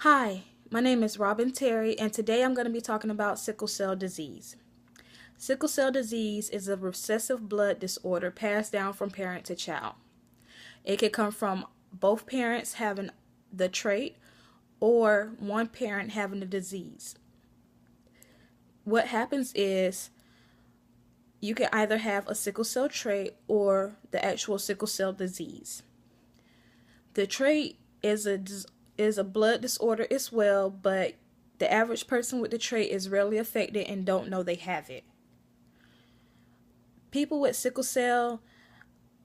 Hi, my name is Robin Terry, and today I'm going to be talking about sickle cell disease. Sickle cell disease is a recessive blood disorder passed down from parent to child. It can come from both parents having the trait or one parent having the disease. What happens is you can either have a sickle cell trait or the actual sickle cell disease. The trait is a blood disorder as well, but the average person with the trait is rarely affected and don't know they have it. People with sickle cell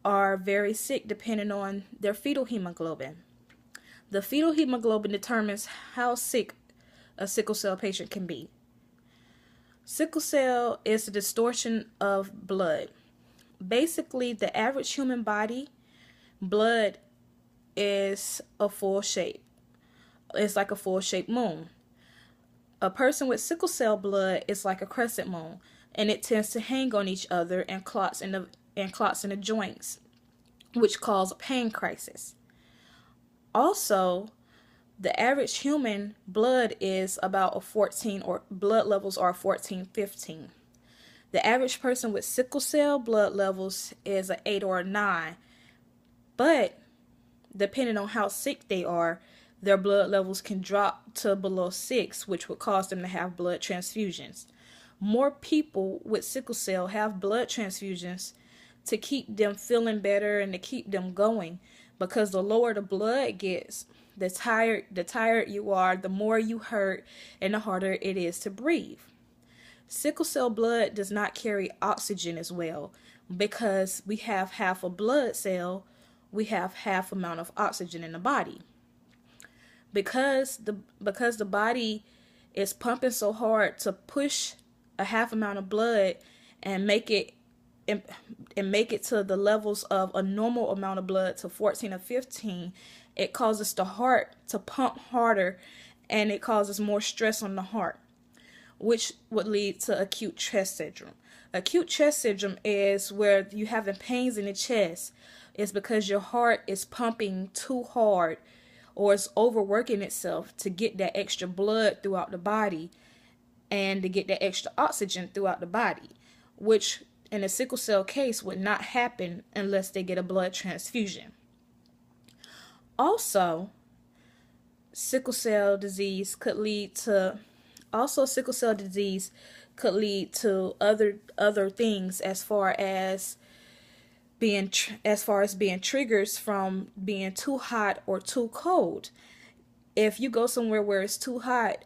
are very sick depending on their fetal hemoglobin. The fetal hemoglobin determines how sick a sickle cell patient can be. Sickle cell is a distortion of blood. Basically, the average human body blood is a full shape. It's like a full shaped moon. A person with sickle cell blood is like a crescent moon, and it tends to hang on each other and clots in the joints, which cause a pain crisis. Also, the average human blood is about a 14, or blood levels are 14, 15. The average person with sickle cell blood levels is an 8 or a 9, but depending on how sick they are, their blood levels can drop to below 6, which would cause them to have blood transfusions. More people with sickle cell have blood transfusions to keep them feeling better and to keep them going, because the lower the blood gets, the tired you are, the more you hurt, and the harder it is to breathe. Sickle cell blood does not carry oxygen as well, because we have half a blood cell, we have half amount of oxygen in the body. Because the body is pumping so hard to push a half amount of blood and make it to the levels of a normal amount of blood to 14 or 15, it causes the heart to pump harder, and it causes more stress on the heart, which would lead to acute chest syndrome. Acute chest syndrome is where you having pains in the chest. It's because your heart is pumping too hard, or it's overworking itself to get that extra blood throughout the body and to get that extra oxygen throughout the body, which in a sickle cell case would not happen unless they get a blood transfusion. Also, sickle cell disease could lead to other things, as far as being triggers from being too hot or too cold. If you go somewhere where it's too hot,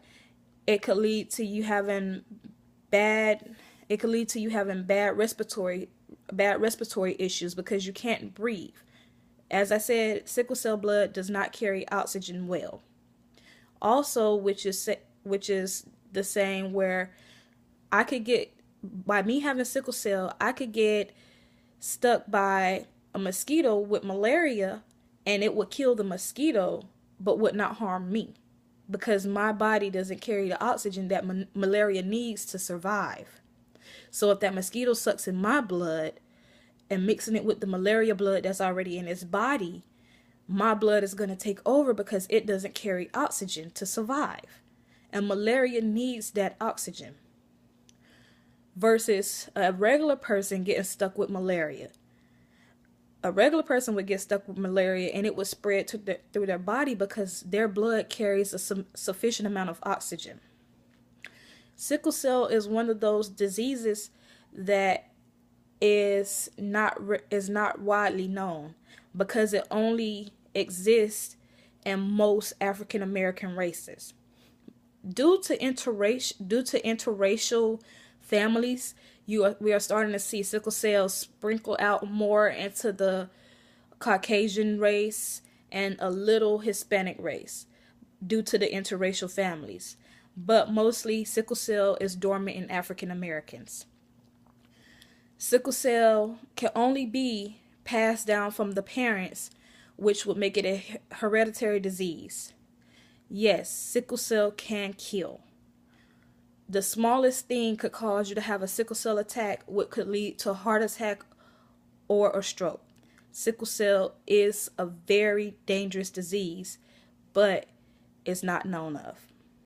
it could lead to you having bad respiratory issues because you can't breathe. As I said, sickle cell blood does not carry oxygen well. Also, which is the same, where by me having sickle cell, I could get stuck by a mosquito with malaria, and it would kill the mosquito but would not harm me, because my body doesn't carry the oxygen that malaria needs to survive. So if that mosquito sucks in my blood and mixing it with the malaria blood that's already in its body, my blood is going to take over because it doesn't carry oxygen to survive. And malaria needs that oxygen. Versus a regular person getting stuck with malaria. A regular person would get stuck with malaria and it would spread through their body because their blood carries a sufficient amount of oxygen. Sickle cell is one of those diseases that is not widely known, because it only exists in most African American races. Due to interracial families, we are starting to see sickle cell sprinkle out more into the Caucasian race and a little Hispanic race due to the interracial families. But mostly sickle cell is dormant in African Americans. Sickle cell can only be passed down from the parents, which would make it a hereditary disease. Yes, sickle cell can kill. The smallest thing could cause you to have a sickle cell attack, which could lead to a heart attack or a stroke. Sickle cell is a very dangerous disease, but is not known of.